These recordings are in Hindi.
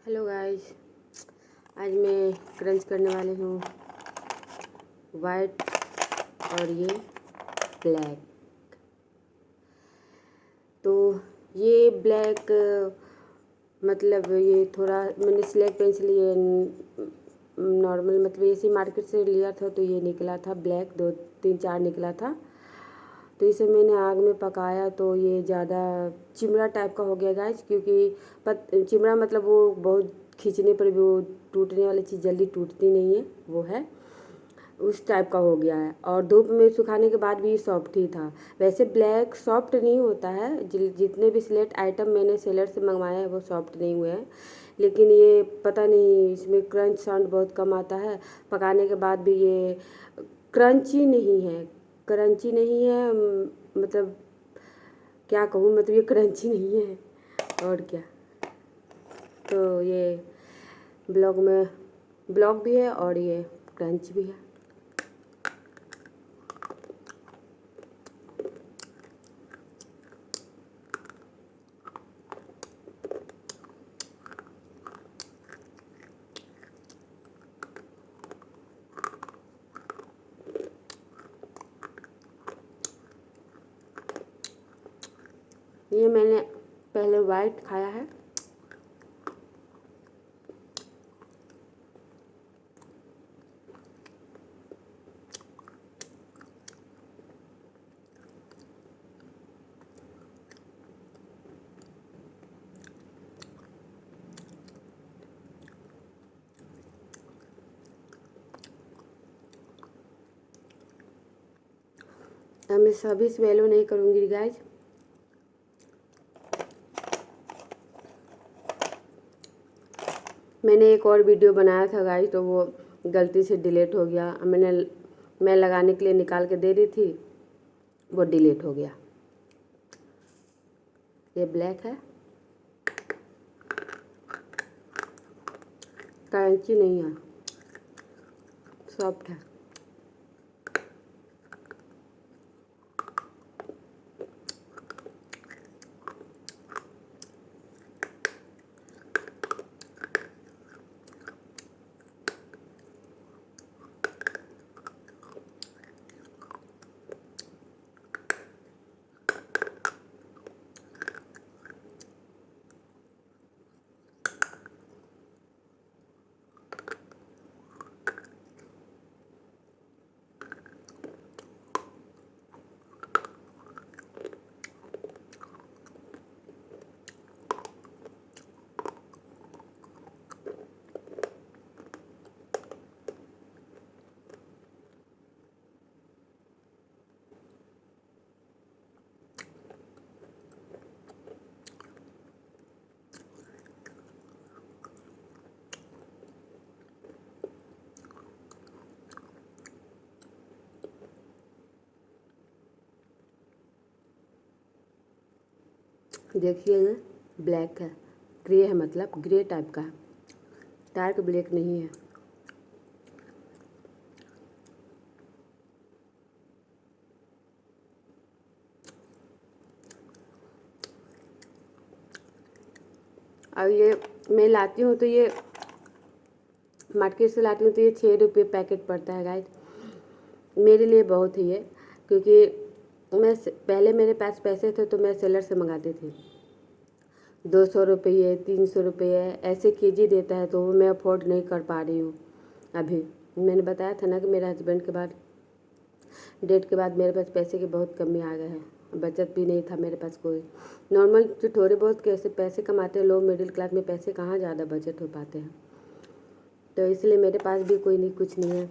हेलो गाइस, आज मैं क्रंच करने वाली हूँ वाइट और ये ब्लैक। तो ये ब्लैक मतलब ये थोड़ा मैंने स्लेट पेंसिल ये नॉर्मल मतलब इसी मार्केट से लिया था, तो ये निकला था ब्लैक, 2 3 4 निकला था। तो इसे मैंने आग में पकाया तो ये ज़्यादा चिमड़ा टाइप का हो गया गाइस, क्योंकि चिमड़ा मतलब वो बहुत खींचने पर भी वो टूटने वाली चीज़ जल्दी टूटती नहीं है, वो है उस टाइप का हो गया है। और धूप में सुखाने के बाद भी सॉफ्ट ही था। वैसे ब्लैक सॉफ्ट नहीं होता है, जितने भी स्लेट आइटम मैंने सेलर से मंगवाए हैं वो सॉफ्ट नहीं हुए हैं, लेकिन ये पता नहीं इसमें क्रंच साउंड बहुत कम आता है। पकाने के बाद भी ये क्रंची नहीं है, क्रंची नहीं है, मतलब क्या कहूँ, मतलब ये क्रंची नहीं है और क्या। तो ये ब्लॉग भी है और ये क्रंच भी है। ये मैंने पहले वाइट खाया है, अब मैं सभी स्वेलो नहीं करूँगी गाइज। मैंने एक और वीडियो बनाया था गाइज, तो वो गलती से डिलीट हो गया। मैं लगाने के लिए निकाल के दे रही थी, वो डिलीट हो गया। ये ब्लैक है, क्रंची नहीं है, सॉफ्ट है। देखिए ये ब्लैक है, ग्रे है, मतलब ग्रे टाइप का है, डार्क ब्लैक नहीं है। और ये मैं लाती हूँ तो ये मार्केट से लाती हूँ तो ये 6 रुपये पैकेट पड़ता है गाइस। मेरे लिए बहुत ही है, क्योंकि पहले मेरे पास पैसे थे तो मैं सेलर से मंगाती थी। 200 रुपये 300 रुपये ऐसे केजी देता है, तो वो मैं अफोर्ड नहीं कर पा रही हूँ अभी। मैंने बताया था ना कि मेरे हस्बैंड के बाद डेट के बाद मेरे पास पैसे की बहुत कमी आ गए हैं, बचत भी नहीं था मेरे पास कोई। नॉर्मल जो थोड़े बहुत कैसे पैसे कमाते हैं, लो मिडिल क्लास में पैसे कहाँ ज़्यादा बचत हो पाते हैं, तो इसलिए मेरे पास भी कोई नहीं, कुछ नहीं है।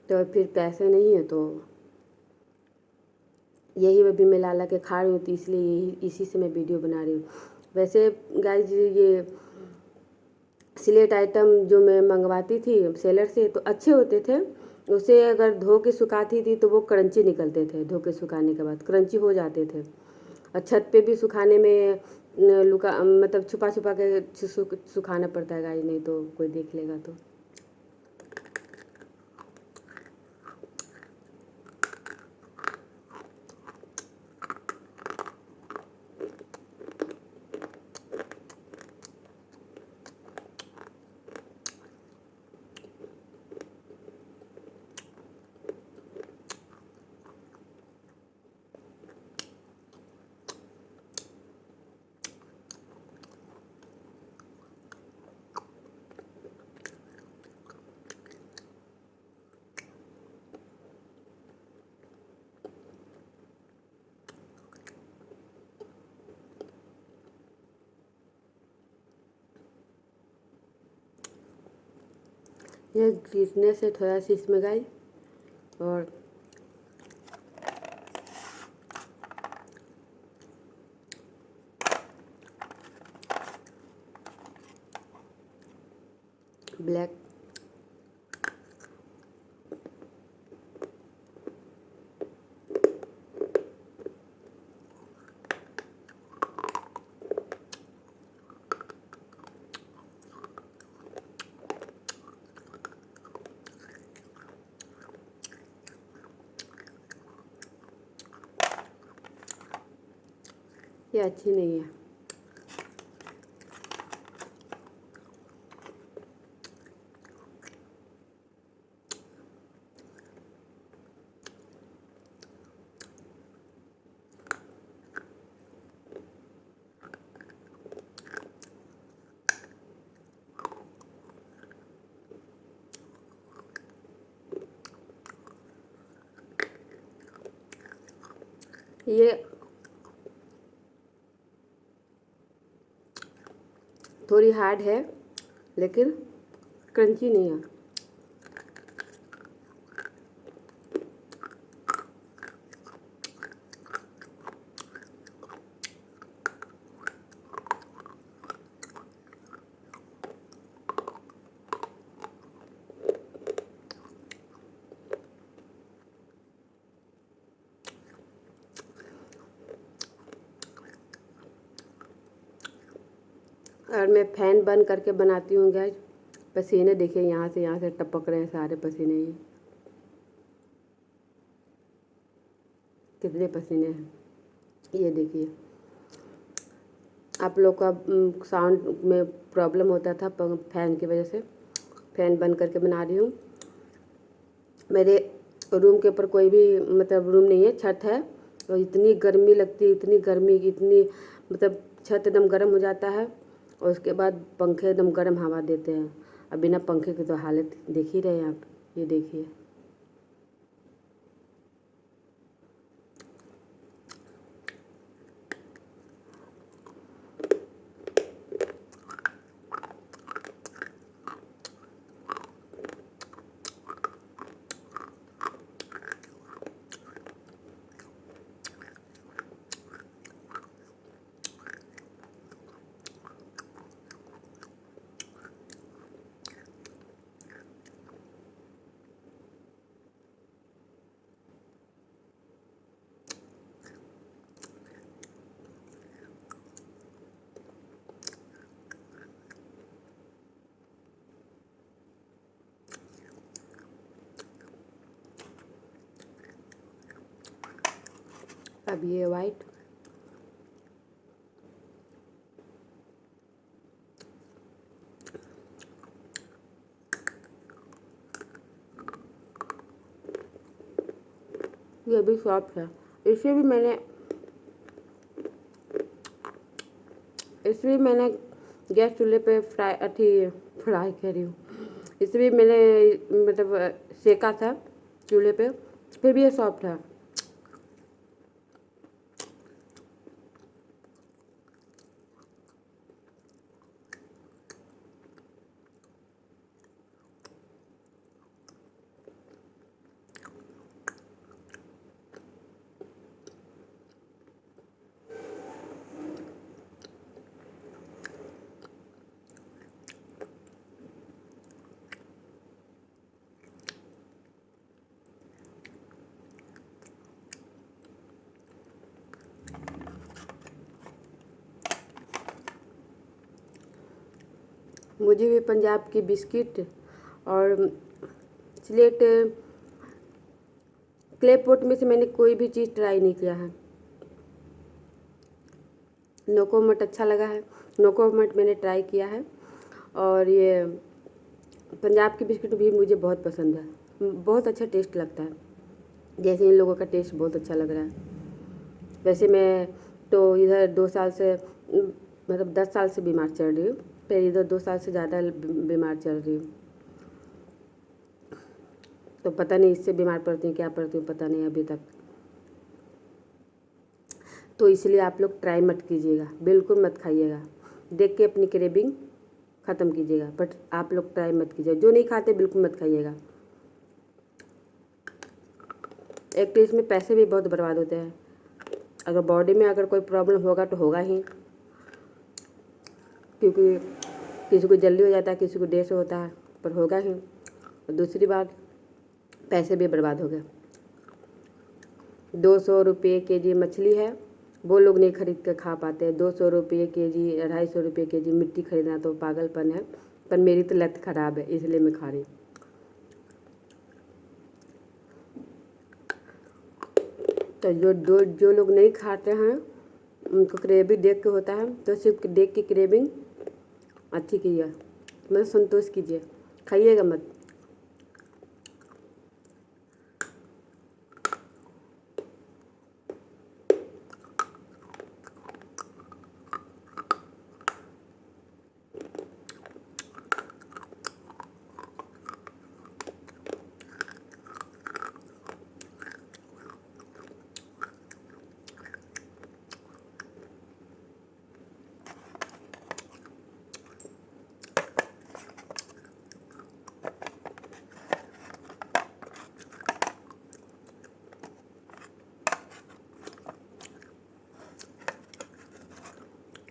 तो फिर पैसे नहीं है तो यही अभी मैं ला के खा रही हूँ, तो इसलिए इसी से मैं वीडियो बना रही हूँ। वैसे गाइज ये स्लेट आइटम जो मैं मंगवाती थी सेलर से तो अच्छे होते थे, उसे अगर धो के सुखाती थी तो वो क्रंची निकलते थे, धो के सुखाने के बाद क्रंची हो जाते थे। और छत पे भी सुखाने में लुका मतलब छुपा छुपा के सुखाना पड़ता है गाइज, नहीं तो कोई देख लेगा तो। ये स्वीटनेस है थोड़ा सी इसमें गाइस। और ब्लैक ये अच्छी नहीं है। ये थोड़ी हार्ड है लेकिन क्रंची नहीं है। और मैं फैन बंद करके बनाती हूँ गैस। पसीने देखिए यहाँ से टपक रहे हैं सारे पसीने। ये कितने पसीने हैं ये देखिए। आप लोग का साउंड में प्रॉब्लम होता था फैन की वजह से। फैन बंद करके बना रही हूँ। मेरे रूम के ऊपर कोई भी मतलब रूम नहीं है, छत है। और इतनी गर्मी लगती है, इतनी गर्मी की इतनी मतलब छत एकदम गर्म हो जाता है। और उसके बाद पंखे एकदम गर्म हवा देते हैं। अब बिना पंखे की तो हालत देख ही रहे हैं आप। ये देखिए अब ये वाइट ये भी सॉफ्ट है। इसे भी मैंने गैस चूल्हे पे फ्राई कर रही हूँ। इसे भी मैंने मतलब सेका था चूल्हे पे, फिर भी ये सॉफ्ट है। मुझे भी पंजाब की बिस्किट और स्लेट क्ले पॉट में से मैंने कोई भी चीज़ ट्राई नहीं किया है। नोकोमट अच्छा लगा है, नोकोमट मैंने ट्राई किया है। और ये पंजाब की बिस्किट भी मुझे बहुत पसंद है, बहुत अच्छा टेस्ट लगता है। जैसे इन लोगों का टेस्ट बहुत अच्छा लग रहा है। वैसे मैं तो इधर 2 साल से मतलब 10 साल से बीमार चल रही हूँ। फिर इधर 2 साल से ज़्यादा बीमार चल रही हूँ। तो पता नहीं इससे बीमार पड़ती हूँ क्या पड़ती हूँ पता नहीं अभी तक। तो इसलिए आप लोग ट्राई मत कीजिएगा, बिल्कुल मत खाइएगा। देख के अपनी क्रेविंग ख़त्म कीजिएगा। बट आप लोग ट्राई मत कीजिए, जो नहीं खाते बिल्कुल मत खाइएगा। एक तो इसमें पैसे भी बहुत बर्बाद होते हैं। अगर बॉडी में अगर कोई प्रॉब्लम होगा तो होगा ही, क्योंकि किसी को जल्दी हो जाता है, किसी को देर से होता है, पर होगा ही। और दूसरी बात, पैसे भी बर्बाद हो गए। 200 रुपये के जी मछली है, वो लोग नहीं खरीद कर खा पाते। 200 रुपये के जी, 250 रुपये के जी मिट्टी खरीदना तो पागलपन है। पर मेरी तो लत ख़राब है, इसलिए मैं खा रही। तो जो लोग नहीं खाते हैं उनको क्रेविंग देख के होता है, तो सिर्फ देख के क्रेविंग अच्छी कीजिए, मतलब संतोष कीजिए, खाइएगा मत।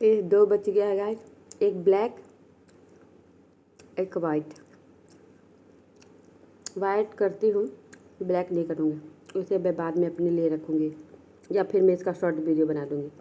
ये 2 बच गया है गाइस, एक ब्लैक एक वाइट। वाइट करती हूँ, ब्लैक नहीं करूँगी, उसे मैं बाद में अपने लिए रखूँगी, या फिर मैं इसका शॉर्ट वीडियो बना दूँगी।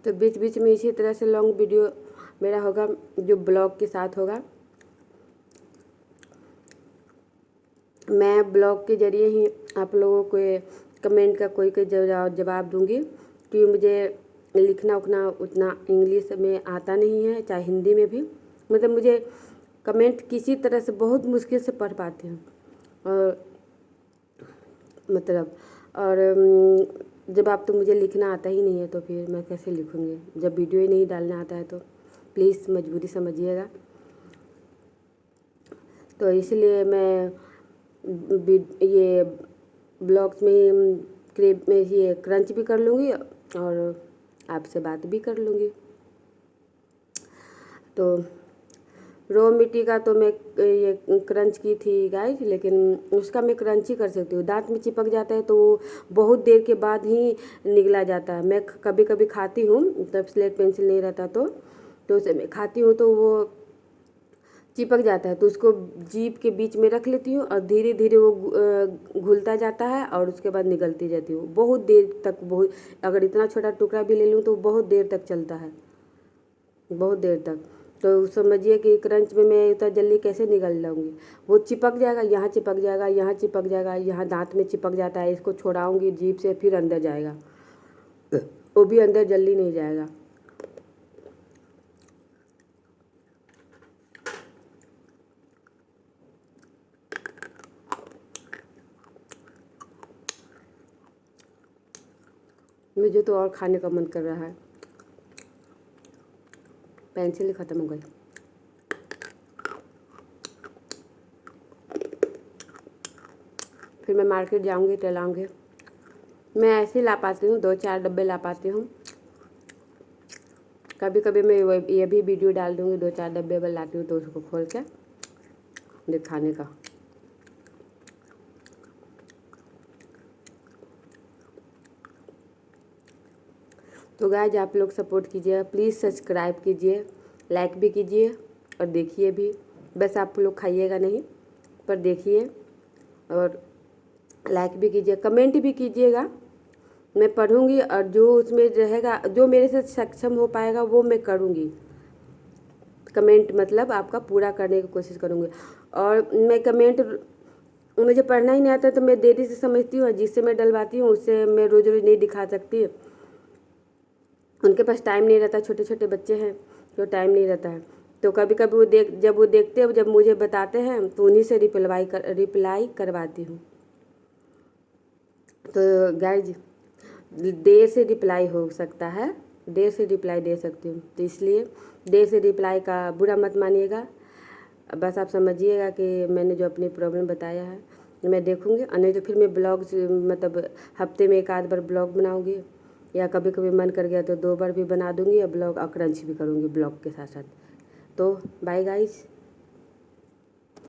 तो बीच बीच में इसी तरह से लॉन्ग वीडियो मेरा होगा, जो ब्लॉग के साथ होगा। मैं ब्लॉग के ज़रिए ही आप लोगों को कमेंट का कोई जवाब दूंगी, क्योंकि मुझे लिखना उखना उतना इंग्लिश में आता नहीं है, चाहे हिंदी में भी। मतलब मुझे कमेंट किसी तरह से बहुत मुश्किल से पढ़ पाती हूँ, और मतलब जब आप तो मुझे लिखना आता ही नहीं है तो फिर मैं कैसे लिखूँगी। जब वीडियो ही नहीं डालना आता है तो प्लीज़ मजबूरी समझिएगा। तो इसलिए मैं ये ब्लॉग्स में क्रेप में ये क्रंच भी कर लूँगी और आपसे बात भी कर लूँगी। तो रो मिट्टी का तो मैं ये क्रंच की थी गाइस, लेकिन उसका मैं क्रंच ही कर सकती हूँ। दांत में चिपक जाता है तो बहुत देर के बाद ही निगला जाता है। मैं कभी कभी खाती हूँ, तब स्लेट पेंसिल नहीं रहता तो उसे मैं खाती हूँ तो वो चिपक जाता है, तो उसको जीभ के बीच में रख लेती हूँ और धीरे धीरे वो घुलता जाता है और उसके बाद निगलती जाती हूँ। बहुत देर तक, बहुत अगर इतना छोटा टुकड़ा भी ले लूँ तो बहुत देर तक चलता है, बहुत देर तक। तो समझिए कि क्रंच में मैं इतना जल्दी कैसे निगल जाऊँगी। वो चिपक जाएगा, यहाँ चिपक जाएगा, यहाँ चिपक जाएगा, यहाँ दांत में चिपक जाता है। इसको छोड़ाऊँगी जीभ से, फिर अंदर जाएगा, वो भी अंदर जल्दी नहीं जाएगा। मुझे तो और खाने का मन कर रहा है, पेंसिल ही ख़त्म हो गई। फिर मैं मार्केट जाऊंगी तो लाऊंगी। मैं ऐसे ही ला पाती हूँ, 2-4 डब्बे ला पाती हूँ। कभी कभी मैं ये भी वीडियो डाल दूँगी, 2-4 डब्बे बल लाती हूँ तो उसको खोल के दिखाने का। तो गाइस आप लोग सपोर्ट कीजिए, प्लीज़ सब्सक्राइब कीजिए, लाइक भी कीजिए और देखिए भी। बस आप लोग खाइएगा नहीं, पर देखिए और लाइक भी कीजिए, कमेंट भी कीजिएगा। मैं पढ़ूंगी और जो उसमें रहेगा, जो मेरे से सक्षम हो पाएगा वो मैं करूँगी। कमेंट मतलब आपका पूरा करने की कोशिश करूँगी। और मैं कमेंट, मुझे पढ़ना ही नहीं आता तो मैं देरी से समझती हूँ, जिससे मैं डलवाती हूँ उससे मैं रोज़ रोज़ नहीं दिखा सकती। उनके पास टाइम नहीं रहता, छोटे छोटे बच्चे हैं तो टाइम नहीं रहता है। तो कभी कभी जब वो देखते हैं, जब मुझे बताते हैं तो उन्हीं से रिप्लाई करवाती हूँ। तो गाइज देर से रिप्लाई हो सकता है, देर से रिप्लाई दे सकती हूँ, तो इसलिए देर से रिप्लाई का बुरा मत मानिएगा। बस आप समझिएगा कि मैंने जो अपनी प्रॉब्लम बताया है मैं देखूँगी, और नहीं तो फिर मैं ब्लॉग मतलब हफ्ते में 1 आध बार ब्लॉग बनाऊँगी, या कभी कभी मन कर गया तो 2 बार भी बना दूँगी, या ब्लॉग और क्रंच भी करूँगी ब्लॉग के साथ साथ। तो बाय गाइज।